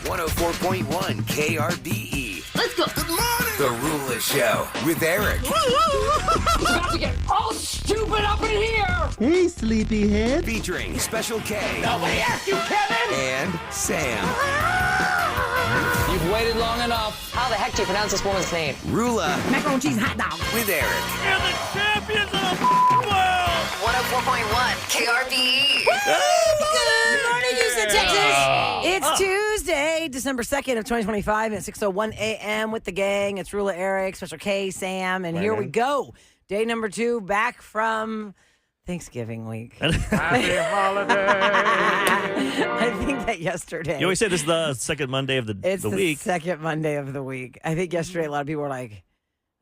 104.1 KRBE. Let's go. Good morning. The Roula Show with Eric. About to get all stupid up in here. Hey, sleepyhead. Featuring Special K. Nobody asked you, Kevin. And Sam. You've waited long enough. How the heck do you pronounce this woman's name? Roula Macaroni cheese hot dog. with Eric. You're the champions of the world. 104.1 KRBE. Good morning, Houston, Texas. It's Tuesday, December 2nd of 2025 at 6:01 a.m. with the gang. It's Roula, Eric, Special K, Sam, and here we go. Day number 2, back from Thanksgiving week. Happy holiday. I think that yesterday. You always say this is the second Monday of the week. Second Monday of the week. I think yesterday a lot of people were like,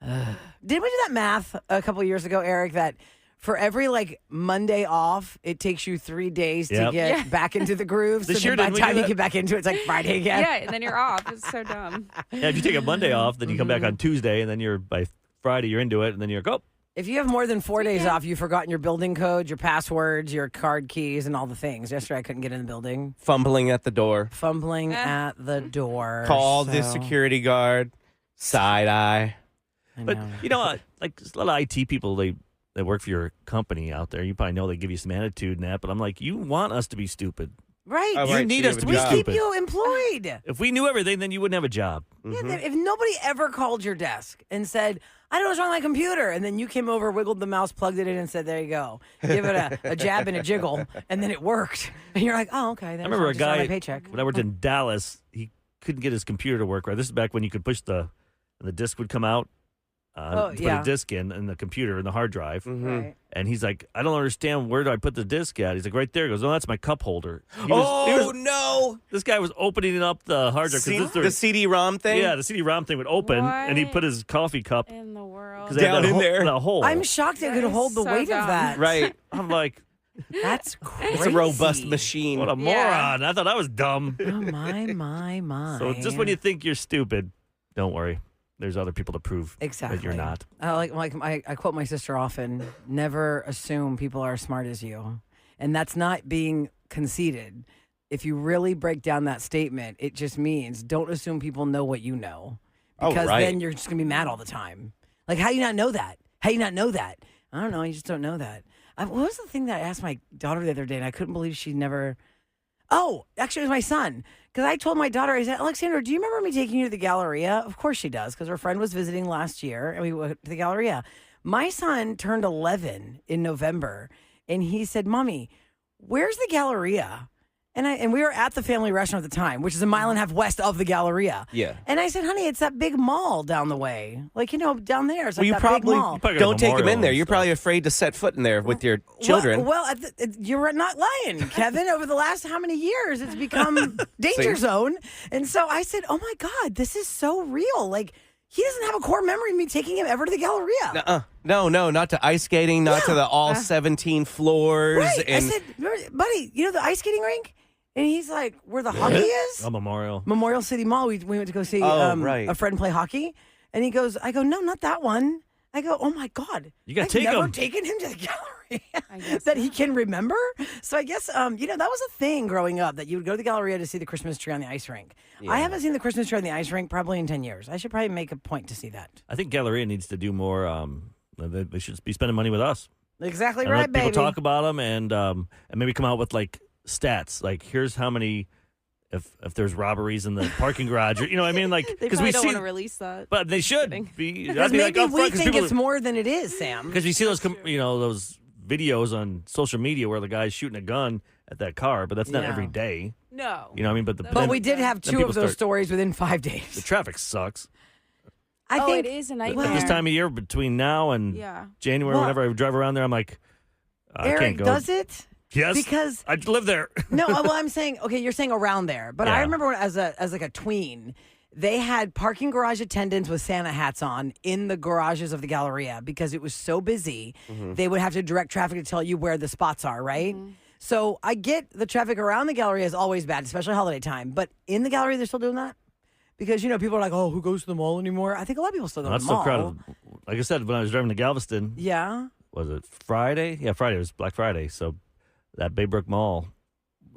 ugh. Didn't we do that math a couple years ago, Eric, that for every Monday off, it takes you 3 days to get back into the groove. This So year, then by the didn't we time do you that? get back into it, it's like Friday again. Yeah, and then you're off. It's so dumb. Yeah, if you take a Monday off, then you come back on Tuesday, and then you're by Friday you're into it, and then you're go. If you have more than 4 days off, you've forgotten your building code, your passwords, your card keys, and all the things. Yesterday, I couldn't get in the building. Fumbling at the door. Fumbling at the door. Call the so- security guard. Side eye. I But know. you know what? Like a lot of IT people, they work for your company out there. You probably know they give you some attitude and that. But I'm like, you want us to be stupid. Right. Oh, You right, need so us you to have be a job. Keep stupid. you employed. If we knew everything, then you wouldn't have a job. Yeah, if nobody ever called your desk and said, I don't know what's wrong with my computer, and then you came over, wiggled the mouse, plugged it in, and said, there you go. Give it a jab and a jiggle, and then it worked. And you're like, oh, okay. I remember a guy my paycheck. when I worked in Dallas. He couldn't get his computer to work right. This is back when you could push the disc would come out. Put a disc in the computer in the hard drive. Right. And he's like, I don't understand. Where do I put the disc at? He's like, right there. He goes, oh, that's my cup holder. No. This guy was opening up the hard drive. The CD-ROM thing? Yeah, the CD-ROM thing would open, and he What? put his coffee cup In the world. 'cause they had Down that in there. The hole. I'm shocked it That could is hold the so weight dumb. of that. Right. I'm like, That's crazy. It's a robust machine. what a moron. I thought I was dumb. Oh, my. So just when you think you're stupid, don't worry. There's other people to prove Exactly. that you're not. I quote my sister often, never assume people are as smart as you. And that's not being conceited. If you really break down that statement, it just means don't assume people know what you know. Because right. then you're just going to be mad all the time. Like, how do you not know that? How do you not know that? I don't know. You just don't know that. What was the thing that I asked my daughter the other day, and I couldn't believe she never... Oh, actually, it was my son. Because I told my daughter, I said, Alexandra, do you remember me taking you to the Galleria? Of course she does, because her friend was visiting last year, and we went to the Galleria. My son turned 11 in November, and he said, Mommy, where's the Galleria? And we were at the family restaurant at the time, which is a mile and a half west of the Galleria. Yeah. And I said, honey, it's that big mall down the way. Down there. It's like You that probably big mall. Probably got don't take them Memorial in there. and You're stuff. probably afraid to set foot in there with your children. Well, you're not lying, Kevin. Over the last how many years, it's become danger zone. And so I said, oh, my God, this is so real. Like, he doesn't have a core memory of me taking him ever to the Galleria. No, not to ice skating, not to the all 17 floors. Right. And I said, buddy, you know the ice skating rink? And he's like, where the hockey is? A memorial. Memorial City Mall. We went to go see right. a friend play hockey. And he goes, I go, no, not that one. I go, oh, my God. You gotta I've take never him. taken him to the Galleria I guess that he can remember. So I guess, that was a thing growing up, that you would go to the Galleria to see the Christmas tree on the ice rink. I haven't seen the Christmas tree on the ice rink probably in 10 years. I should probably make a point to see that. I think Galleria needs to do more. They should be spending money with us. Exactly And right, let people baby. talk about them and maybe come out with stats. Like, here's how many, if there's robberies in the parking garage. You know what I mean? Like, They because probably we don't see, want to release that. but they should Kidding. be. Because I'd be maybe like, we upfront, 'cause think people- it's more than it is, Sam. Because we see those, those videos on social media where the guy's shooting a gun at that car, but that's not Yeah. every day. No. You know what I mean? But But we did have then two people of those start- stories within 5 The days. traffic sucks. I Oh, think it is a At nightmare. this time of year, between now and Yeah. January, Well, whenever I drive around there, I'm like, I can't Eric go. does it. Yes, Because I live there. no, well, I'm saying okay. You're saying around there, but I Yeah. remember when, as a tween, they had parking garage attendants with Santa hats on in the garages of the Galleria because it was so busy. They would have to direct traffic to tell you where the spots are, right? So I get the traffic around the Galleria is always bad, especially holiday time. But in the Galleria, they're still doing that because people are like, "Oh, who goes to the mall anymore?" I think a lot of people still go to That's the so mall. crowded. Like I said, when I was driving to Galveston, Yeah. was it Friday? Yeah, Friday. It was Black Friday. So that Baybrook Mall,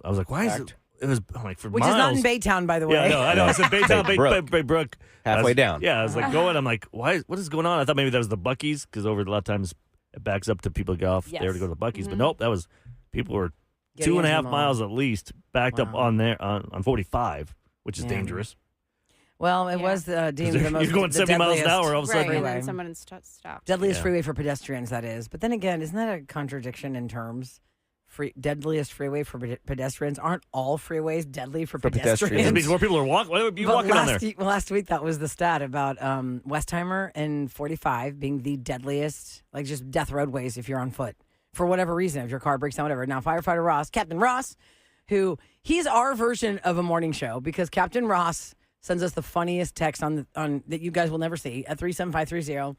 I was like, why is it? it was I'm like for Which miles. is not in Baytown, by the way. Yeah, no, I know. It's in Baytown, Baybrook. Halfway down. Yeah, I was like going. I'm like, what is going on? I thought maybe that was the Buc-ee's because over a lot of times it backs up to people get off there to go to the Buc-ee's. But nope, that was people were Getting 2.5 into miles at least backed up on there on 45, which is dangerous. Well, it was deemed the most. You're going the 70 miles an deadliest- hour all of a Right, sudden. and then someone stopped. Deadliest freeway for pedestrians, that is. But then again, isn't that a contradiction in terms? Deadliest freeway for pedestrians. Aren't all freeways deadly for pedestrians? It means more people are walking. Why would you But walking on there? Last week, that was the stat about Westheimer and 45 being the deadliest, like just death roadways if you're on foot. For whatever reason, if your car breaks down, whatever. Now, Firefighter Ross, Captain Ross, he's our version of a morning show because Captain Ross sends us the funniest text on that you guys will never see at 37530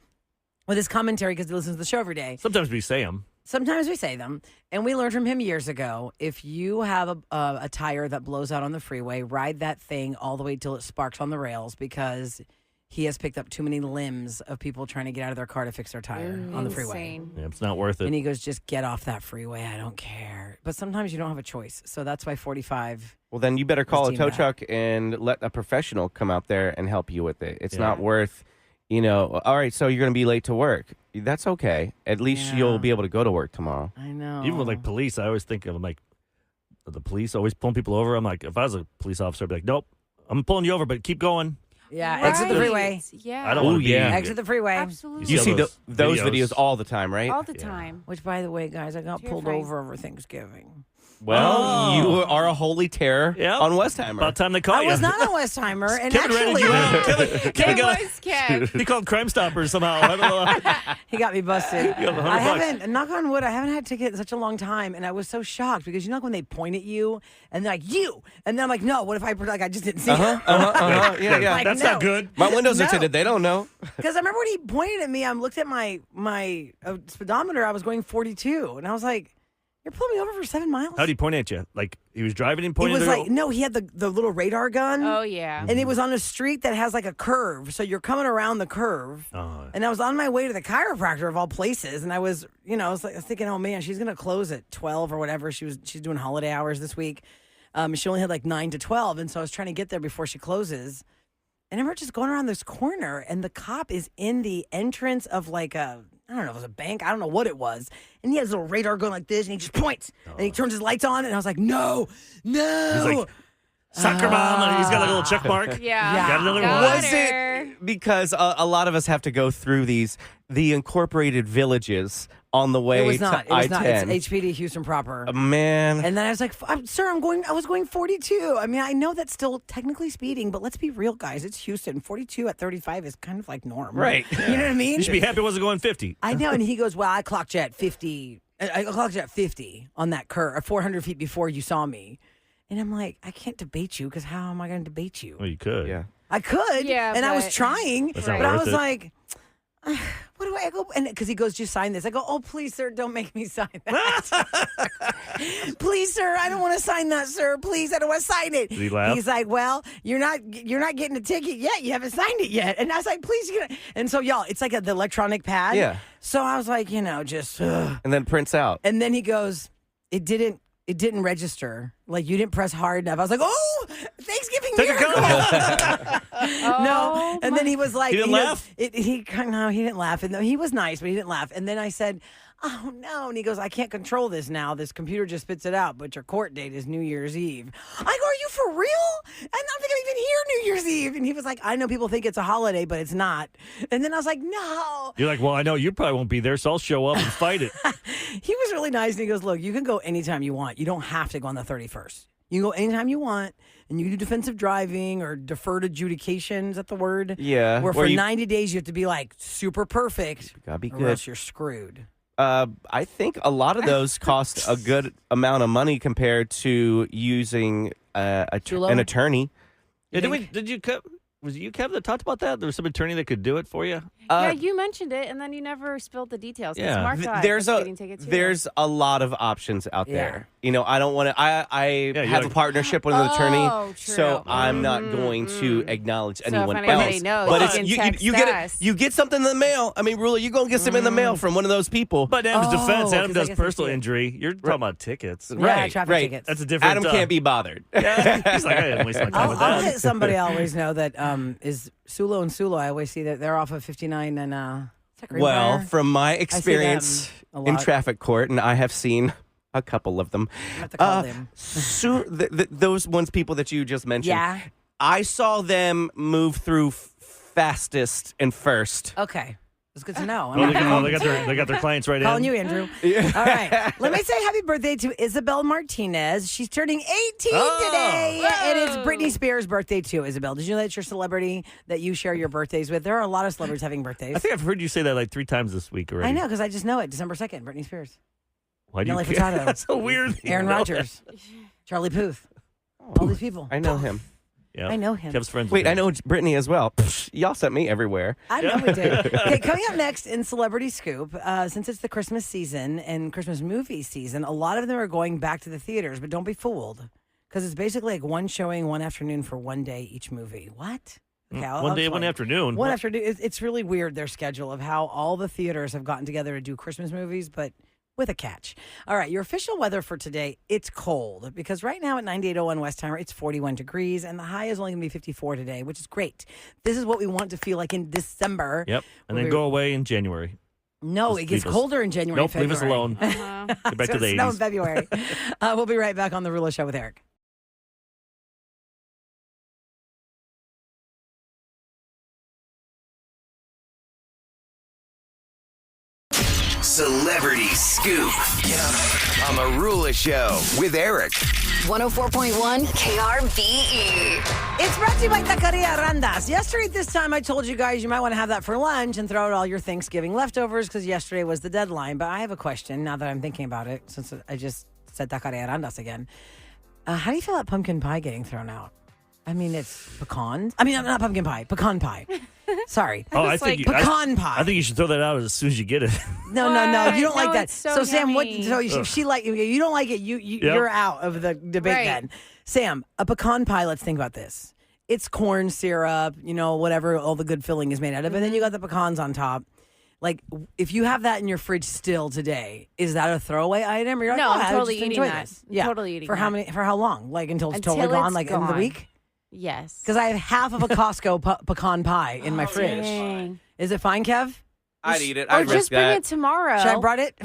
with his commentary because he listens to the show every day. Sometimes we say them. Sometimes we say them, and we learned from him years ago, if you have a tire that blows out on the freeway, ride that thing all the way till it sparks on the rails because he has picked up too many limbs of people trying to get out of their car to fix their tire on the freeway. Yeah, it's not worth it. And he goes, just get off that freeway. I don't care. But sometimes you don't have a choice. So that's why 45. Well, then you better call a Team tow back. truck and let a professional come out there and help you with it. It's not worth, all right, so you're going to be late to work. That's okay. At least you'll be able to go to work tomorrow. I know. Even with like police, I always think of them like the police always pulling people over. I'm like, if I was a police officer, I'd be like, nope, I'm pulling you over, but keep going. Yeah, Right. exit the freeway. Yeah. I don't want to be. Exit the freeway. Absolutely. You see those those videos all the time, right? All the time. Which, by the way, guys, I got pulled Terrifying. over over Thanksgiving. Well, you are a holy terror on Westheimer. About time they caught I you. was not on Westheimer, and Kevin actually, Kevin It got was Kev. he called Crime Stoppers somehow. I don't know. he got me busted. You got $100 I haven't, knock on wood, I haven't had a ticket in such a long time, and I was so shocked because like when they point at you and they're like, you, and then I'm like, no, what if I pretend like I just didn't see it? Yeah. Like, That's no. not good. My windows are No. tinted. They don't know. Because I remember when he pointed at me, I looked at my speedometer, I was going 42, and I was like, you're pulling me over for 7 miles? How did he point at you? Like he was driving and He pointing was at like, no, he had the little radar gun. Oh, yeah. And it was on a street that has like a curve. So you're coming around the curve. Oh. And I was on my way to the chiropractor of all places. And I was, I was thinking, oh man, she's going to close at 12 or whatever. She's doing holiday hours this week. She only had like 9 to 12. And so I was trying to get there before she closes. And I remember just going around this corner and the cop is in the entrance of like I don't know, it was a bank. I don't know what it was. And he has a little radar going like this and he just points and he turns his lights on. And I was like, no. He's like, soccer mom, and he's got a little check mark. Yeah. Got another Got one. Was it because a lot of us have to go through the incorporated villages on the way It was to not. It was not. I-10? It's HPD Houston proper. Man. And then I was like, sir, I was going 42. I mean, I know that's still technically speeding, but let's be real, guys. It's Houston. 42 at 35 is kind of like norm. Right. You know what I mean? You should be happy it wasn't going 50. I know. And he goes, well, I clocked you at 50. I clocked you at 50 on that curve, 400 feet before you saw me. And I'm like, I can't debate you because how am I going to debate you? Well, you could. Yeah. I could. Yeah, and I was but- trying. That's But not I worth was it. like, what do I go? And because he goes, just sign this. I go, oh, please, sir, don't make me sign that. Please, sir, I don't want to sign that, sir. Please, I don't want to sign it. Did he laugh? He's like, well, you're not getting a ticket yet. You haven't signed it yet. And I was like, please, and so y'all, it's like the electronic pad. Yeah. So I was like, just. And then prints out. And then he goes, it didn't register. Like you didn't press hard enough. I was like, oh, Thanksgiving Take a miracle. Oh, No. And then he was like, He didn't laugh? He didn't laugh. And he was nice, but he didn't laugh. And then I said, oh no. And he goes, I can't control this now. This computer just spits it out, but your court date is New Year's Eve. I go, are you for real? And I don't think I'm even here New Year's Eve. And he was like, I know people think it's a holiday, but it's not. And then I was like, no. You're like, well, I know you probably won't be there, so I'll show up and fight it. He was really nice. And he goes, look, you can go anytime you want. You don't have to go on the 31st. You can go anytime you want, and you can do defensive driving or deferred adjudication. Is that the word? Yeah. Where Where for you- 90 days you have to be like super perfect. Gotta be Or good. else you're screwed. I think a lot of those cost a good amount of money compared to using Too low? an attorney. Yeah, did you cut? Was it you, Kev, that talked about that? There was some attorney that could do it for you? Yeah, you mentioned it, and then you never spilled the details. 'Cause Yeah. Mark got There's a a speeding ticket, too. there's a lot of options out there. You know, I don't want to. I Yeah, have like- a partnership with an attorney, Oh, so true. I'm not going to acknowledge if anyone anybody else. knows, but you it's, can you, text you get us. you get something in the mail. I mean, Rula, you're gonna get something in the mail from one of those people. But Adam's defense, 'cause Adam I does guess I personal see it. injury. You're talking about tickets. Yeah, traffic right. tickets. That's a different. Adam can't be bothered. Yeah. He's like, I didn't waste my time with I'll that. hit somebody I always know that is Sulo and Sulo. I always see that they're off of 59 and is that Well, Greenbrier? from my them experience a in lot. traffic court, and I have seen a couple of them. I have to call them. Those ones people that you just mentioned. Yeah. I saw them move through fastest and first. Okay. It's good to know. I'm Well, not they got their clients right calling in. you, Andrew. All right. Let me say happy birthday to Isabel Martinez. She's turning 18 today. And it's Britney Spears' birthday too, Isabel. Did you know that's your celebrity that you share your birthdays with? There are a lot of celebrities having birthdays. I think I've heard you say that like 3 times this week already. I know, because I just know it. December 2nd, Britney Spears. Why do you Nelly care? Furtado. That's so weird. Aaron Rodgers. Charlie Puth. All these people. I know him. Yeah. I know him. Kev's friends Wait, with I him. know Brittany as well. Psh, y'all sent me everywhere. I know we did. Okay, coming up next in Celebrity Scoop, since it's the Christmas season and Christmas movie season, a lot of them are going back to the theaters, but don't be fooled because it's basically like one showing, one afternoon for one day each movie. What? Okay, One day, one afternoon. One afternoon. It's really weird, their schedule of how all the theaters have gotten together to do Christmas movies, but with a catch. All right, your official weather for today, it's cold because right now at 9801 Westheimer, it's 41 degrees and the high is only going to be 54 today, which is great. This is what we want to feel like in December. Yep. And then go away in January. No, Just it gets leave us- colder in January Nope, and leave us February. alone. Uh-huh. Get back to It's the gonna snow in 80s. February. We'll be right back on The Roula Show with Eric. Celebrity Scoop on the Roula Show with Eric. 104.1 KRBE. It's brought to you by Taqueria Randas. Yesterday at this time, I told you guys you might want to have that for lunch and throw out all your Thanksgiving leftovers because yesterday was the deadline. But I have a question now that I'm thinking about it, since I just said Taqueria Randas again. How do you feel about pumpkin pie getting thrown out? I mean, it's pecans. I mean, not pumpkin pie, pecan pie. Sorry. Oh, I think pecan pie. I think you should throw that out as soon as you get it. No, you don't No, like that. it's so Sam, what? yummy. So if she like you don't like it. You're out of the debate Right. then. Sam, a pecan pie. Let's think about this. It's corn syrup, whatever all the good filling is made out of, and then you got the pecans on top. Like, if you have that in your fridge still today, is that a throwaway item? Or you're like, No, oh, I'm I totally just eating enjoy that. this. I'm Yeah, totally eating for how that. many? For how long? Like until it's Until totally gone, it's like in the gone. week. Yes. Because I have half of a Costco pecan pie in my fridge. Dang. Is it fine, Kev? I'd eat it. Or I'd just risk bring that. it tomorrow. Should I brought it?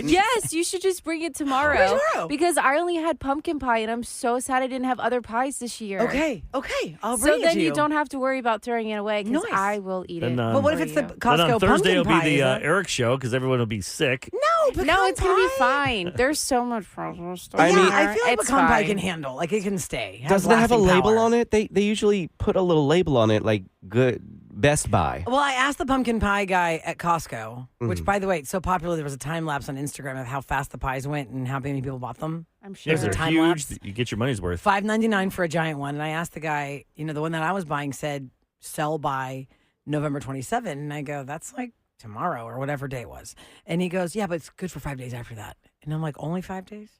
Yes, you should just bring it tomorrow. Tomorrow? Because I only had pumpkin pie, and I'm so sad I didn't have other pies this year. Okay. I'll bring So it then to you don't have to worry about throwing it away because Nice. I will eat Then, it. but But what if for it's the you. Then Costco on Thursday will pumpkin be pie? the Eric show because everyone will be sick. No, pecan No, it's gonna be pie? fine. There's so much processed stuff. I Yeah, mean- I feel like It's pecan pie fine. can handle. Like it can stay. Doesn't it have a label on it? They usually put a little label on it, like good Best Buy. Well, I asked the pumpkin pie guy at Costco, which, by the way, it's so popular. There was a time lapse on Instagram of how fast the pies went and how many people bought them. I'm sure. Yes, they're time huge. lapse. You get your money's worth. $5.99 for a giant one. And I asked the guy, the one that I was buying said sell by November 27. And I go, that's like tomorrow or whatever day it was. And he goes, yeah, but it's good for 5 days after that. And I'm like, only 5 days?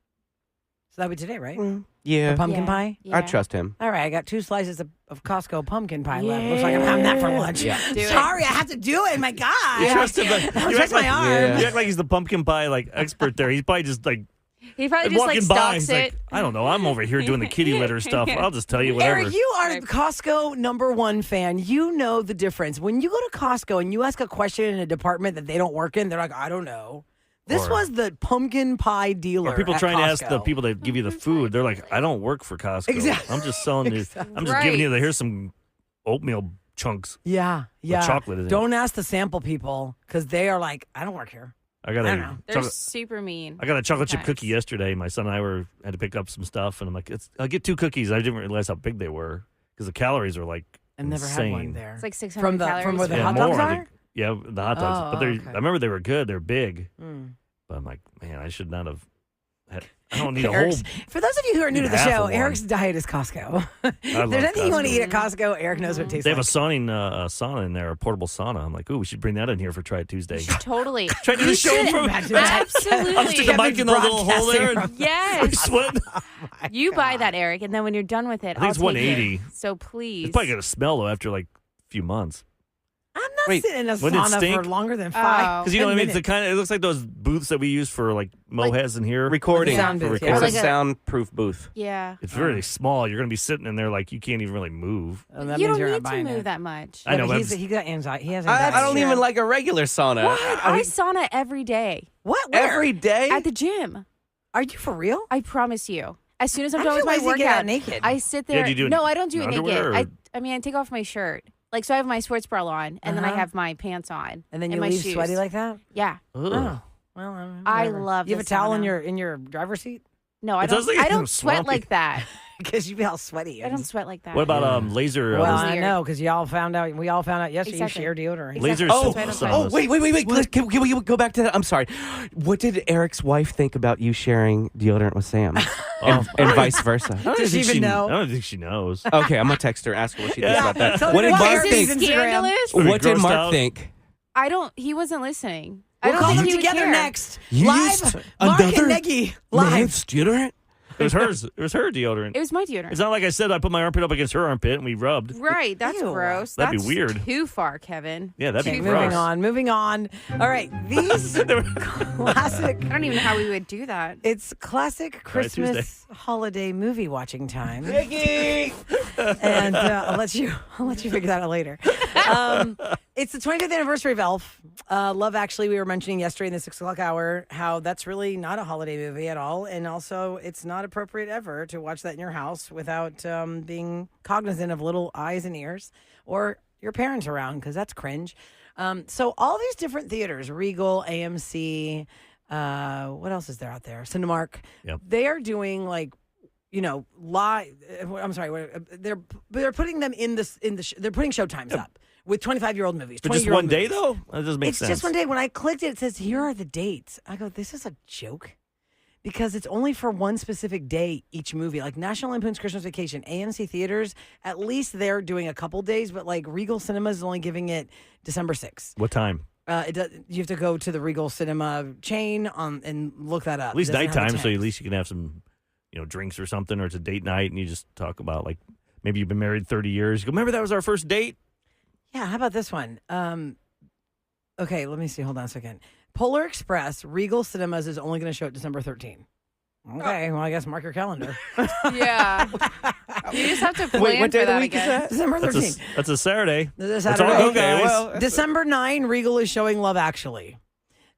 So that would be today, right? Yeah, For pumpkin pie? Yeah. I trust him. All right, I got 2 slices of Costco pumpkin pie left. Looks like I'm having that for lunch. Yeah. Do it. Sorry, I have to do it. My God. You trust him. Like, Don't you trust act like, my arm. Yeah. You act like he's the pumpkin pie expert there. He's probably just like He probably just walking like by. stalks He's it. like, I don't know. I'm over here doing the kitty litter stuff. I'll just tell you whatever. Eric, you are the Costco #1 fan. You know the difference. When you go to Costco and you ask a question in a department that they don't work in, they're like, I don't know. This Or- was the pumpkin pie dealer. Or people at trying to ask the Costco. people that give you the food. They're like, I don't work for Costco. Exactly. I'm just selling you. I'm just Right. giving you here's some oatmeal chunks. Yeah, yeah. chocolate in it. Don't ask the sample people because they are like, I don't work here. I got I a don't know. They're chocolate, super mean. I got a chocolate chip sometimes. cookie yesterday. My son and I had to pick up some stuff, and I'm like, I'll get 2 cookies. I didn't realize how big they were because the calories are like I've never insane. had one there. It's like 600 From calories. where the Yeah, hot more. dogs I are? think. Yeah, the hot dogs. Oh, but okay. I remember they were good. They're big. Mm. But I'm like, man, I should not have I don't need a whole. Eric's, for those of you who are new to the half show, of one. Eric's diet is Costco. If love there's anything you want to Costco. eat at Costco, Eric knows what it tastes They have like. a sauna in there, a portable sauna. I'm like, ooh, we should bring that in here for Try It Tuesday. Totally. Try to do the show should. from. Imagine that. Absolutely. I'll stick the mic in the little hole there and Yes. sweat. You buy that, Eric, and then when you're done with it, I think it's I'll take 180. it. So please. It's probably gonna smell though after like a few months. I'm not Wait, sitting in a wouldn't it sauna stink? for longer than Oh. 5. Because you know what I mean. It's the minutes. kind of. It looks like those booths that we use for like Mo has in here. Recording. Sound For booth, yeah. recording. It's It's like a a- soundproof booth. Yeah. It's really small. You're gonna be sitting in there like you can't even really move. Oh, that You means don't you're not need to buying move it. that much. I know, but He got anxiety. He has I anxiety. don't even like a regular sauna. What? I I mean, sauna every day What? Where? every day? at the gym. Are you for real? I promise you. As soon as I'm How done do with my you lazy get out workout, naked? I sit Yeah, there. do you do it No, I don't do it in underwear, naked. or- I mean, I take off my shirt. Like, so I have my sports bra on, and then I Uh-huh. have my pants on. And then you my leave shoes. sweaty like that? Yeah. Ugh. Oh. Well, I whatever. love You have a the towel in sauna. your driver's seat? No, I It does don't. look I don't swampy. sweat like that. Because you be all sweaty. I don't sweat like that. What about laser? Well, Those I weird. know, because we all found out yesterday Exactly. you share deodorant. laser? Exactly. soap That's why I saunas. don't wait. Can we go back to that? I'm sorry. What did Eric's wife think about you sharing deodorant with Sam? and vice versa. I don't Does she think even know? I don't think she knows. Okay, I'm going to text her, ask her what she thinks Yeah. about that. Tell What me did why Mark is Is this it think? scandalous? Pretty What did grossed Mark out. think? I don't. He wasn't listening. I We'll don't call think them he would together care. next. You Live. used Mark another and Neggy. Live. man's deodorant? It was hers. It was her deodorant. It was my deodorant. It's not like I said I put my armpit up against her armpit and we rubbed. Right. That's Ew. gross. That'd be That's weird. Too far, Kevin. Yeah, that'd be Too gross. far. Moving on. All right. These classic. I don't even know how we would do that. It's classic Try it Tuesday. Christmas holiday movie watching time. Piggy! And I'll let you figure that out later. It's the 25th anniversary of Elf. Love Actually, we were mentioning yesterday in the 6 o'clock hour how that's really not a holiday movie at all, and also it's not appropriate ever to watch that in your house without being cognizant of little eyes and ears or your parents around, because that's cringe. So all these different theaters, Regal, AMC, what else is there out there? Cinemark. Yep. They are doing like, live. I'm sorry. They're putting them they're putting showtimes up with 25-year-old movies. But just 20-year-old one day movies. though? That doesn't make It's sense. just one day. When I clicked it, it says, here are the dates. I go, this is a joke. Because it's only for one specific day each movie. Like National Lampoon's Christmas Vacation, AMC Theaters, at least they're doing a couple days, but like Regal Cinemas is only giving it December 6th. What time? You have to go to the Regal Cinema chain and look that up. At least It doesn't have a nighttime, so text. at least you can have some, drinks or something, or it's a date night, and you just talk about like maybe you've been married 30 years. You go, remember that was our first date? Yeah, how about this one? Okay, let me see. Hold on a second. Polar Express, Regal Cinemas is only going to show it December 13th. Okay, well, I guess mark your calendar. Yeah. You just have to plan Wait, what day for of the that week is again. that? December That's 13th. that's a Saturday. This That's Saturday. all good, guys. well, December 9, Regal is showing Love Actually.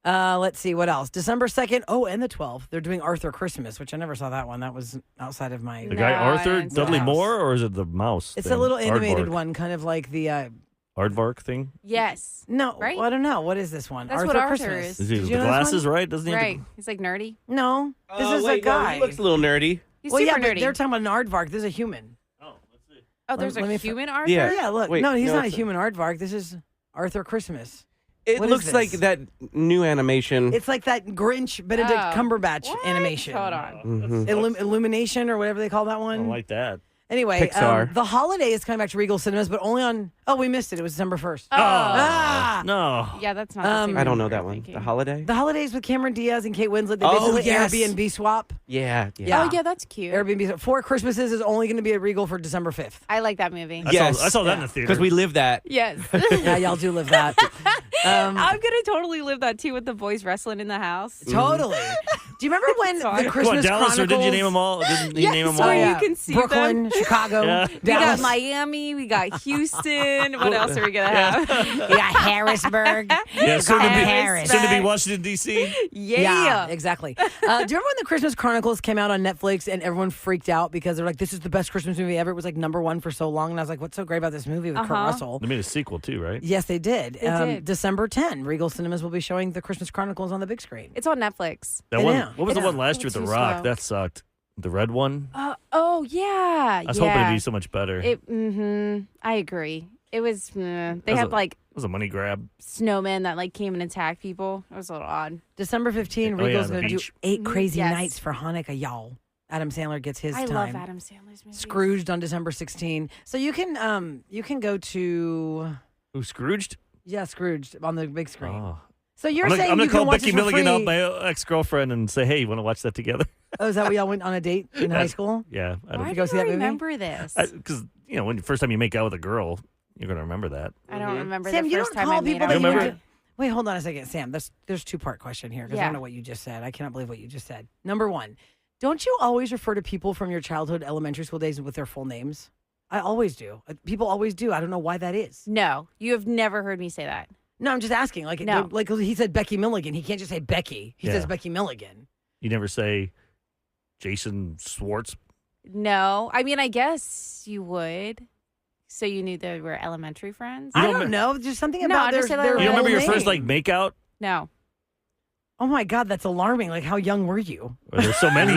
Let's see, what else? December 2nd, and the 12th, they're doing Arthur Christmas, which I never saw that one. That was outside of my... The guy No, I Arthur didn't see Dudley that. Moore, or is it the mouse? It's thing? a little animated Aardvark. one, kind of like the... Aardvark thing. Yes. no, Right? well, I don't know. What is this one? That's Arthur what Arthur Christmas. is. Is he Did with you the know this glasses, one? right? Doesn't he? Have Right. He's like nerdy. No, this is a wait, no, guy. he looks a little nerdy. He's well, super yeah, but nerdy. they're talking about an aardvark. This is a human. Oh, there's let me a fi- human Arthur? Yeah. Yeah, look. Wait, no, he's no, not a it's a- human aardvark. This is Arthur Christmas. It What is looks like this? that new animation. It's like that Grinch Benedict Oh. Cumberbatch What? animation. Hold on. Illumination or whatever they call that I one. don't like that. Anyway, Pixar. the holiday is coming back to Regal Cinemas, but only on... Oh, we missed it. It was December 1st. Oh. Ah! No. Yeah, that's not the same I don't know movie that we're one. thinking. The holiday? The holidays with Cameron Diaz and Kate Winslet. They Oh, basically yes. Airbnb swap. Yeah. Yeah. Oh, yeah, that's cute. Airbnb. 4 Christmases is only going to be at Regal for December 5th. I like that movie. Yes. I saw that in the theater. Because we live that. Yes. Yeah, y'all do live that. I'm going to totally live that too with the boys wrestling in the house. Totally. Do you remember when Fine. the Come Christmas on, Dallas, or Chronicles? did you name them all? Didn't he Yes, name them so all? you can see Brooklyn, Chicago, Yeah. We got Dallas. Miami. We got Houston. What else are we going to have? We got Harrisburg. Yeah, soon to Harris. be Washington, D.C. Yeah. exactly. Do you remember when the Christmas Chronicles came out on Netflix and everyone freaked out because they're like, this is the best Christmas movie ever? It was like #1 for so long. And I was like, what's so great about this movie with Kurt Russell? They made a sequel too, right? Yes, they did. They did. December 10, Regal Cinemas will be showing the Christmas Chronicles on the big screen. It's on Netflix. That I one. know. What was the It's one last year with The too Rock? slow. That sucked. The red one. Oh, yeah. I was hoping it'd be so much better. I agree. It was, they had It was a money grab. snowmen that like came and attacked people. It was a little odd. December 15, Oh, yeah, Regal's the going to do beach. 8 crazy Yes. nights for Hanukkah, y'all. Adam Sandler gets his I time. love Adam Sandler's movies. Scrooged on December 16. So you can go to Who, Scrooged? Scrooged on the big screen. Oh. So you're I'm saying going you to call can watch Becky this for Milligan free. out, my ex-girlfriend, and say, hey, you want to watch that together? Oh, is that what y'all went on a date in high school? Yeah. I Why don't do go you see that movie? remember this? Because, when the first time you make out with a girl, you're going to remember that. I don't remember Sam, the you first don't time call I made people out that with you remember? went to- Wait, hold on a second, Sam. There's 2-part question here because I Yeah. don't know what you just said. I cannot believe what you just said. Number one, don't you always refer to people from your childhood elementary school days with their full names? I always do. People always do. I don't know why that is. No, you have never heard me say that. No, I'm just asking. No. Like he said Becky Milligan. He can't just say Becky. He Yeah. says Becky Milligan. You never say Jason Schwartz. No, I mean, I guess you would. So you knew they were elementary friends? I don't don't me- know. Just something No, about I their, just said their that You don't remember whole your first, name. makeout? No. Oh my God, that's alarming. Like, how young were you? Or there's so many.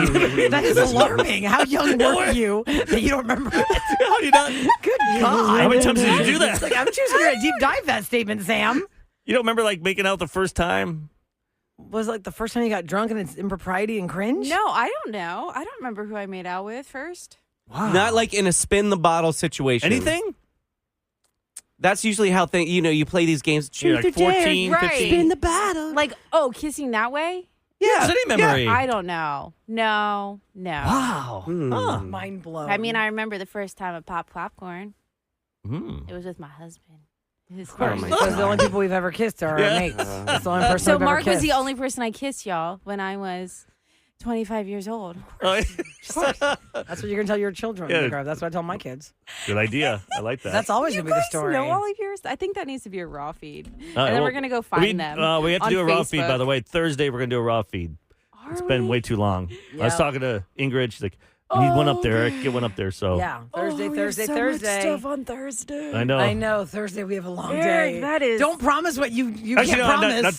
That is alarming. How young were you that you don't remember it? How do you not? Good God. How many times did you do that? It's like, I'm choosing to deep dive that statement, Sam. You don't remember making out the first time? Was it like the first time you got drunk and it's impropriety and cringe? No, I don't know. I don't remember who I made out with first. Wow. Not like in a spin the bottle situation. Anything? That's usually how you play these games. You're Truth like or dare, 14, right. 15. Spin the battle. Like, kissing that way? Yeah, it's any memory. I don't know. No. Wow. Huh. Mind blown. I mean, I remember the first time I popped popcorn. Mm. It was with my husband. His Of course. my Because the only people we've ever kissed are Yeah. our mates. That's the only person So I've ever Mark was the kissed. only person I kissed, y'all, when I was 25 years old. That's what you're going to tell your children. when they Yeah. grow up. That's what I tell my kids. Good idea. I like that. That's always You going to be the guys story. know all of yours? I think that needs to be a raw feed. All right, and then well, we're going to go find them. We have to on do a raw feed, by Facebook. the way. Thursday, we're going to do a raw feed. It's been way too long. I was talking to Ingrid. She's like, I need one up there. Eric, get one up there. So Yeah. Thursday, we have Thursday, so Thursday. much stuff on Thursday. I know. I know. Thursday we have a long Eric, day. that is- Don't promise what you Actually, can't no, promise. not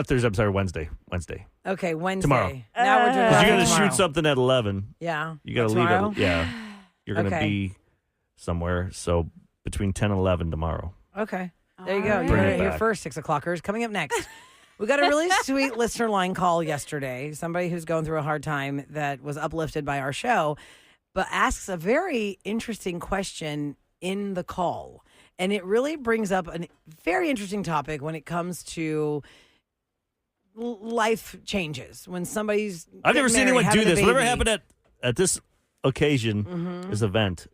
Thursday. I'm sorry, Wednesday. Wednesday. Okay, Wednesday. Tomorrow. Now we're doing Because you're live going to tomorrow. shoot something at 11. Yeah. You got to Tomorrow? leave it. Yeah. You're going to Okay. be somewhere. So between 10 and 11 tomorrow. Okay. There you go. All You're Bring going it to hear back. first 6 o'clockers. Coming up next. We got a really sweet listener line call yesterday. Somebody who's going through a hard time that was uplifted by our show, but asks a very interesting question in the call. And it really brings up a very interesting topic when it comes to life changes. When somebody's I've never seen getting anyone married, do having a this. Whatever baby. happened at this occasion, Mm-hmm. this event,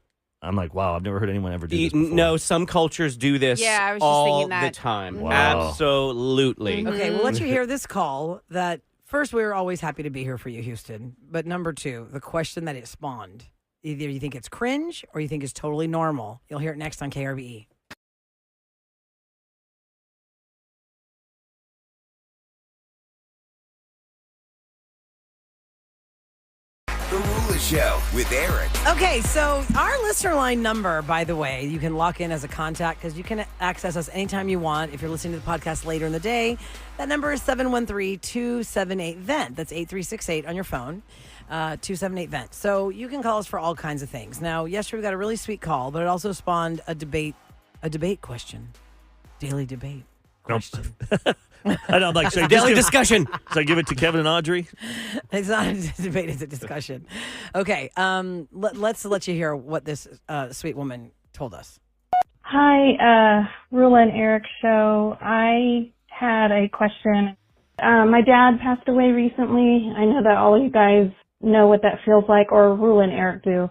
I'm like, wow, I've never heard anyone ever do this before. No, some cultures do this Yeah, I was just all thinking that. the time. Wow. Absolutely. Okay, we'll let you hear this call that first, we're always happy to be here for you, Houston. But number two, the question that it spawned. Either you think it's cringe or you think it's totally normal. You'll hear it next on KRVE. The Roula Show with Eric. Okay, so our listener line number, by the way, you can lock in as a contact because you can access us anytime you want. If you're listening to the podcast later in the day, that number is 713-278-VENT. That's 8368 on your phone, 278-VENT. So you can call us for all kinds of things. Now, yesterday we got a really sweet call, but it also spawned a debate question. Daily debate question. I know, I'm like, should I, Daily discussion. should I give it to Kevin and Audrey? It's not a debate, it's a discussion. Okay, let's let you hear what this sweet woman told us. Hi, Roula and Eric show. I had a question. My dad passed away recently. I know that all of you guys know what that feels like, or Roula and Eric do.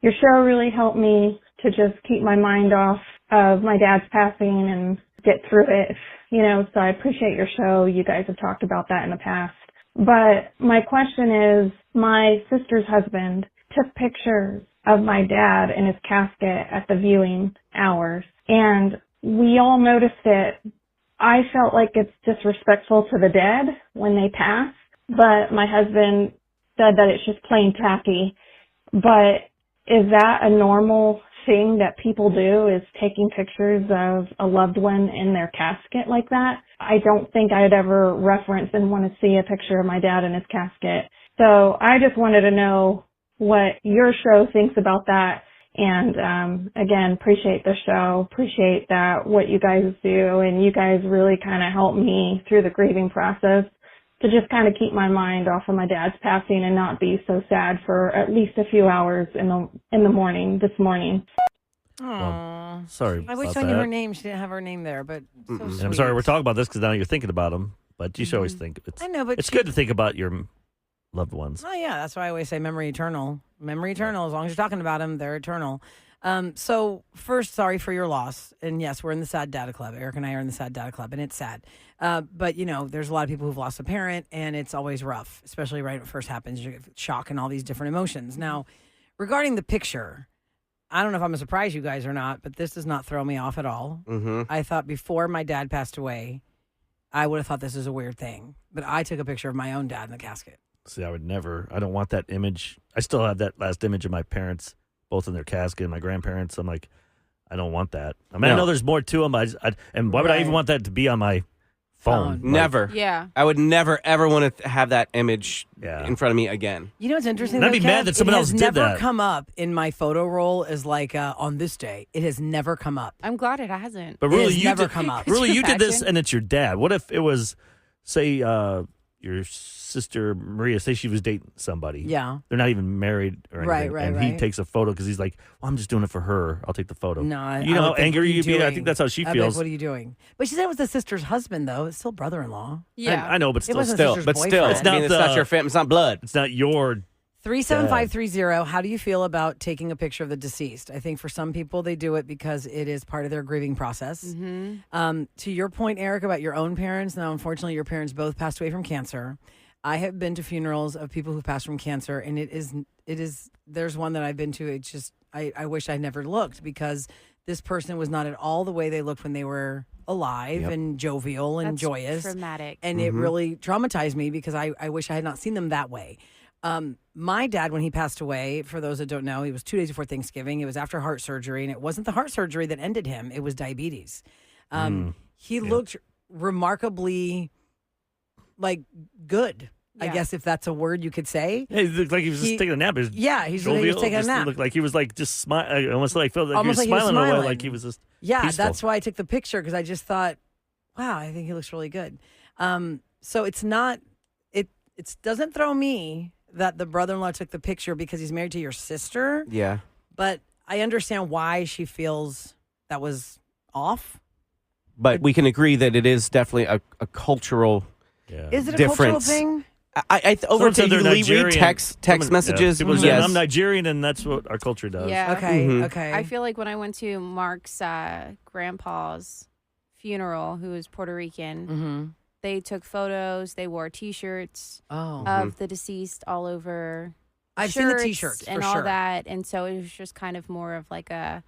Your show really helped me to just keep my mind off of my dad's passing and get through it, so I appreciate your show. You guys have talked about that in the past. But my question is, my sister's husband took pictures of my dad in his casket at the viewing hours, and we all noticed it. I felt like it's disrespectful to the dead when they pass, but my husband said that it's just plain tacky. But is that a normal thing that people do, is taking pictures of a loved one in their casket like that? I don't think I'd ever reference and want to see a picture of my dad in his casket. So I just wanted to know what your show thinks about that, And again, appreciate the show, appreciate that what you guys do, and you guys really kind of help me through the grieving process to just kind of keep my mind off of my dad's passing and not be so sad for at least a few hours in the morning this morning. Well, sorry. I wish about I knew that. her name. She didn't have her name there, but so And sweet. I'm sorry we're talking about this because now you're thinking about them, but you should always think. I know, but it's good to think about your loved ones. Oh yeah, that's why I always say memory eternal. Memory eternal. As long as you're talking about them, they're eternal. So first, sorry for your loss. And yes, we're in the Sad Data Club. Eric and I are in the Sad Data Club, and it's sad. But there's a lot of people who've lost a parent, and it's always rough, especially right when it first happens. You get shock and all these different emotions. Now, regarding the picture, I don't know if I'm going to surprise you guys or not, but this does not throw me off at all. Mm-hmm. I thought before my dad passed away, I would have thought this is a weird thing. But I took a picture of my own dad in the casket. See, I would never. I don't want that image. I still have that last image of my parents, both in their casket, and my grandparents. I'm like, I don't want that. I mean, I know there's more to them. And why would I even want that to be on my phone? Like, Never. Yeah. I would never, ever want to have that image in front of me again. You know what's interesting? And I'd though, be mad Kev? that someone else It did has never that. come up in my photo roll as like on this day. It has never come up. I'm glad it hasn't. But It really, has never come up. Really, Could you you did this, imagine? and it's your dad. What if it was, say, your sister Maria? Say she was dating somebody. Yeah. They're not even married or anything. Right, and he right. takes a photo because he's like, "Well, I'm just doing it for her. I'll take the photo." No, you know I how would think, angry what are you'd be. I doing? think that's how she I'd be like, feels. what are you doing? But she said it was the sister's husband, though. It's still brother-in-law. Yeah. I know, but It still, wasn't Still, sister's but still, boyfriend. It's not it's not your family. It's not blood. it's not your. 37530. How do you feel about taking a picture of the deceased? I think for some people they do it because it is part of their grieving process. Mm-hmm. To your point, Eric, about your own parents. Now, unfortunately, your parents both passed away from cancer. I have been to funerals of people who passed from cancer, and it is. There's one that I've been to. It's just I wish I never looked because this person was not at all the way they looked when they were alive and jovial and That's joyous. traumatic. And it really traumatized me because I wish I had not seen them that way. My dad, when he passed away, for those that don't know, he was 2 days before Thanksgiving. It was after heart surgery, and it wasn't the heart surgery that ended him. It was diabetes. He looked remarkably good. I Yeah. guess if that's a word you could say. Hey, he looked like he was just taking a nap. He was He's he was taking a just nap. Looked like he was like just smile. Almost like felt like Almost he was like he was smiling, away, smiling. like he was just. Yeah, peaceful. that's why I took the picture because I just thought, wow, I think he looks really good. So it's not, it doesn't throw me that the brother-in-law took the picture because he's married to your sister, Yeah. but I understand why she feels that was off. But we can agree that it is definitely a cultural. Yeah. Is it a cultural Difference. thing? Over Someone said to they're read Nigerian. text messages. People say, Yes. I'm Nigerian, and that's what our culture does. Yeah. Okay, Mhm. okay. I feel like when I went to Mark's grandpa's funeral, who was Puerto Rican, Mm-hmm. they took photos. They wore T-shirts Oh. of the deceased all over. I've seen the shirts T-shirts, and for all sure. that, and so it was just kind of more of like a.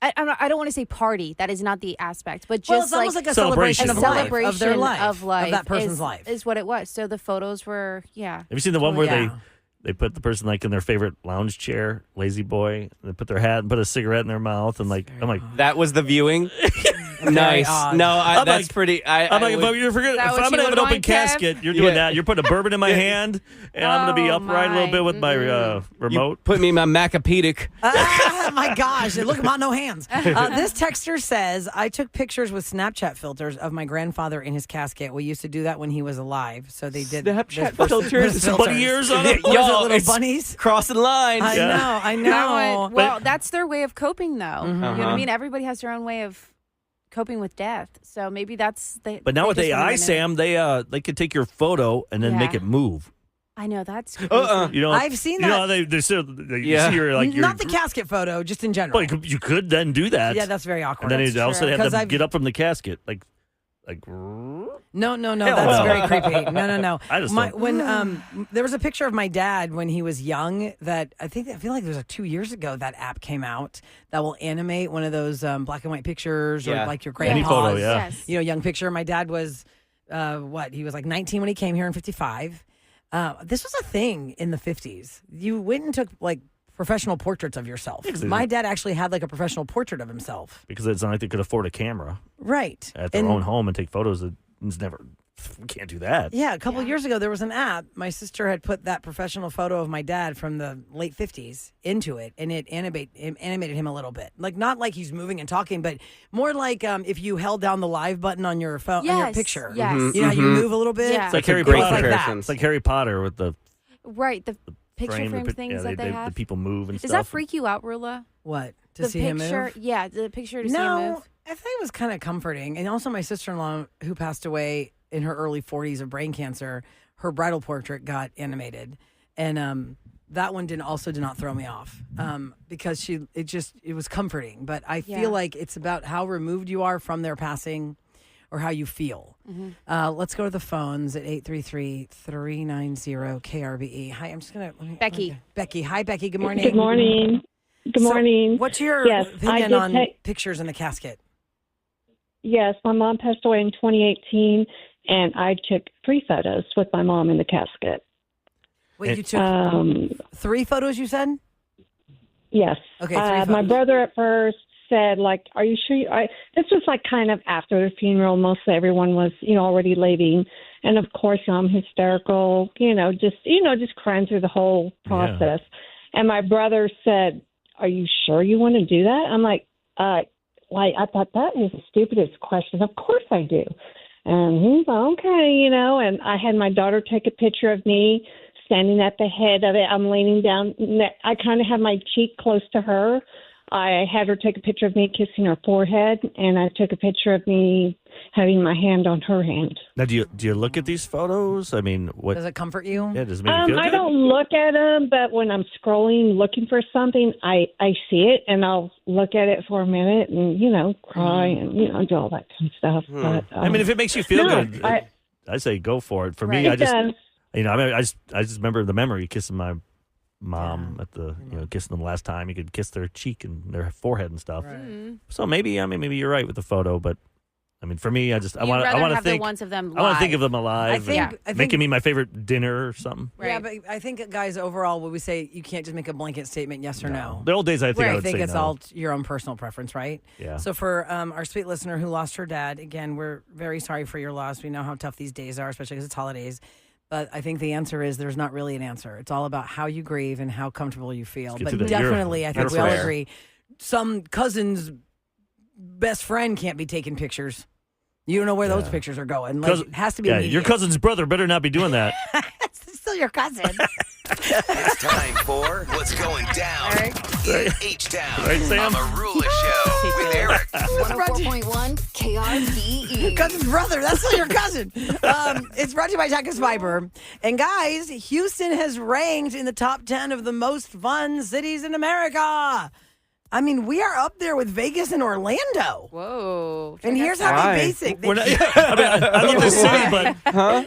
I don't want to say party. That is not the aspect, but just Well, it's almost like a Celebration. celebration of a life, celebration of their life, of life, of that person's is, life. is what it was. So the photos were, yeah. Have you seen the one where Yeah. they put the person like in their favorite lounge chair, lazy boy, and they put their hat and put a cigarette in their mouth, and like I'm like. That was the viewing. Nice. odd. No, I'm that's like- pretty. I'm like, would- if I'm Is that what gonna you have would an open want, Kev? casket, you're doing Yeah. that. You're putting a bourbon in my hand, and I'm gonna be Oh, upright a little my. bit with my you remote. put me in my Macapedic. Oh my gosh! Look, I'm on no hands. This texter says, "I took pictures with Snapchat filters of my grandfather in his casket. We used to do that when he was alive. So they did Snapchat this filters? this Bunny ears on it. What is it, Yo, little it's bunnies? Crossing lines. I know. That know. one, well, that's their way of coping, though. You know what Uh-huh. I mean? Everybody has their own way of coping with death. So maybe that's the. But now with AI, Sam, they could take your photo and then make Yeah. it move. I know that's. Crazy. You know, I've seen You know that. how they still you Yeah. see your like your, Not the casket photo, just in general. Well, you could then do that. Yeah, that's very awkward. And then That's they also true. have 'Cause to I've- get up from the casket, like. No, Hell that's no. very creepy. No. I just don't- when there was a picture of my dad when he was young that I feel like it was like 2 years ago that app came out that will animate one of those black and white pictures or Yeah. like your Any grandpa's photo, yeah. Yes. young picture. My dad was he was like 19 when he came here in 55. This was a thing in the 50s. You went and took like professional portraits of yourself. My dad actually had like a professional portrait of himself. Because it's not like they could afford a camera Right. at their own home and take photos. It's never we can't do that. Yeah, a couple years ago, there was an app. My sister had put that professional photo of my dad from the late 50s into it, and it animated him a little bit. Like, not like he's moving and talking, but more like if you held down the live button on your phone, on your picture. Yes. You know how you move a little bit? Yeah. It's like Harry great Potter. comparison. It's like Harry Potter with the Right, the picture frame, frame things that they have. The people move and Does stuff. that freak you out, Rula? What? To The see him picture, move? yeah, the picture to see him No, move. I think it was kind of comforting. And also, my sister-in-law, who passed away in her early 40s of brain cancer, her bridal portrait got animated, and that one did not throw me off because it was comforting. But I feel like it's about how removed you are from their passing, or how you feel. Let's go to the phones at 833-390-KRBE. Hi, I'm just gonna Becky. Becky, hi Becky. Good morning. Good morning. Good morning. What's your Yes, I opinion did on pictures in the casket? Yes, my mom passed away in 2018, and I took 3 photos with my mom in the casket. Wait, you took 3 photos, you said? Yes. Okay, 3 My photos. brother at first said, like, are you sure? This was like kind of after the funeral. Mostly everyone was, already leaving. And of course, I'm hysterical, just crying through the whole process. And my brother said, are you sure you want to do that? I'm like, I thought that is the stupidest question. Of course I do. And he's like, okay, and I had my daughter take a picture of me standing at the head of it. I'm leaning down. I kind of have my cheek close to her. I had her take a picture of me kissing her forehead, and I took a picture of me having my hand on her hand. Now, do you look at these photos? I mean, what Does it comfort you? Yeah, does it make you feel I good? don't look at them, but when I'm scrolling looking for something, I see it, and I'll look at it for a minute and, cry and, do all that kind of stuff. But, I mean, if it makes you feel good, I say go for it. For me, It I just, does. I just remember the memory kissing my mom at the, kissing them last time. You could kiss their cheek and their forehead and stuff. Mm-hmm. So maybe you're right with the photo, but I mean, for me, I want to have think the ones of them I want to think live. of them alive. I and think- making me my favorite dinner or something. Yeah, but I think, guys, overall, would we say you can't just make a blanket statement, yes or no? The old days, I think I I would think say it's no. all your own personal preference, right? Yeah. So for our sweet listener who lost her dad, again, we're very sorry for your loss. We know how tough these days are, especially because it's holidays. But I think the answer is there's not really an answer. It's all about how you grieve and how comfortable you feel. get But to the- definitely, I think That's we all fair. agree, some cousin's best friend can't be taking pictures. You don't know where those pictures are going. Like, it has to be your immediate. cousin's brother better not be doing that. It's still your cousin. It's time for What's Going Down in H-Town Right, Sam? on the Roula Show with Eric. 104.1 KRBE. Your cousin's brother. That's still your cousin. It's brought to you by Tacos Fiber. And guys, Houston has ranked in the top 10 of the most fun cities in America. I mean, we are up there with Vegas and Orlando. Whoa. And here's how Why? they basic. We're not, I love this city, but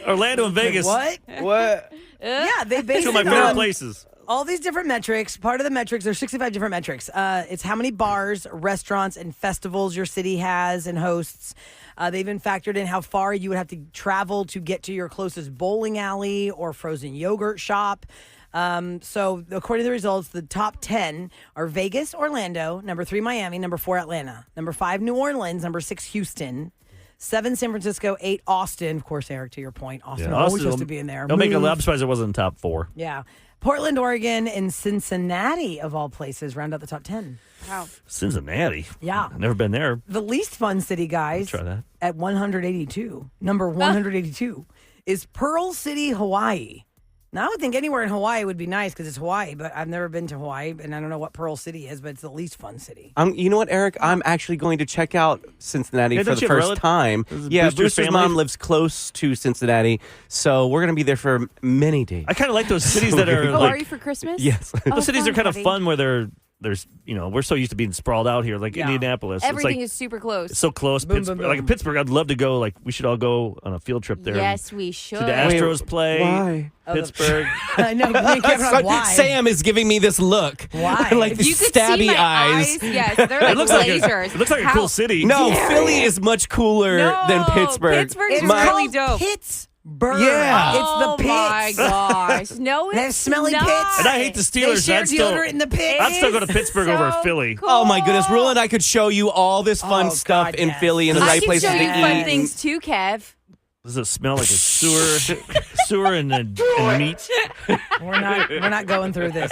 Orlando and Vegas, What? What? Yeah, they base two of my it favorite on places. all these different metrics. Part of the metrics, there's 65 different metrics. It's how many bars, restaurants, and festivals your city has and hosts. They've even factored in how far you would have to travel to get to your closest bowling alley or frozen yogurt shop. So according to the results, the top 10 are Vegas, Orlando, number 3, Miami, number 4, Atlanta, number 5, New Orleans, number 6, Houston, 7, San Francisco, 8, Austin. Of course, Eric, to your point, Austin always Austin supposed will- to be in there. They'll make it. Move. I'm surprised it wasn't in top 4. Yeah. Portland, Oregon, and Cincinnati, of all places, round out the top 10. Wow. Cincinnati. Yeah. I've never been there. The least fun city, guys, Try that. at 182, number 182, is Pearl City, Hawaii. Now, I would think anywhere in Hawaii would be nice because it's Hawaii, but I've never been to Hawaii, and I don't know what Pearl City is, but it's the least fun city. You know what, Eric? I'm actually going to check out Cincinnati Yeah, for don't the you have first relatives? time. Does Yeah, Booster's Booster's family- mom lives close to Cincinnati, so we're going to be there for many days. I kind of like those cities that are Oh, like are you for Christmas? Yes. Oh, those cities are kind of Heavy. fun where there's we're so used to being sprawled out here, like Yeah. Indianapolis. Everything it's is super close. it's so close. Boom, Pittsburgh, boom, boom. like Pittsburgh, I'd love to go. Like we should all go on a field trip there. Yes, we should. See the Astros play. Why? Pittsburgh. I know. Me and Kevin are like, why? Sam is giving me this look. Why? like If these you could stabby see my eyes. Yes, they're like It looks like lasers. it looks like a cool city. No, Yeah. Philly is much cooler than No, Pittsburgh. Pittsburgh's It's My- really called dope. Pittsburgh. Yeah. It's the Oh pits. my gosh. No, it's They have smelly not. pits. And I hate the They Steelers. share I'd still, deodorant in the pits. I'd still go to It's Pittsburgh so over Philly. cool. Oh my goodness, Rula and I could show you all this fun Oh, stuff God, in yes. Philly and the I right can places show to you eat. fun things too, Kev. Does it smell like a sewer and meat? We're not going through this.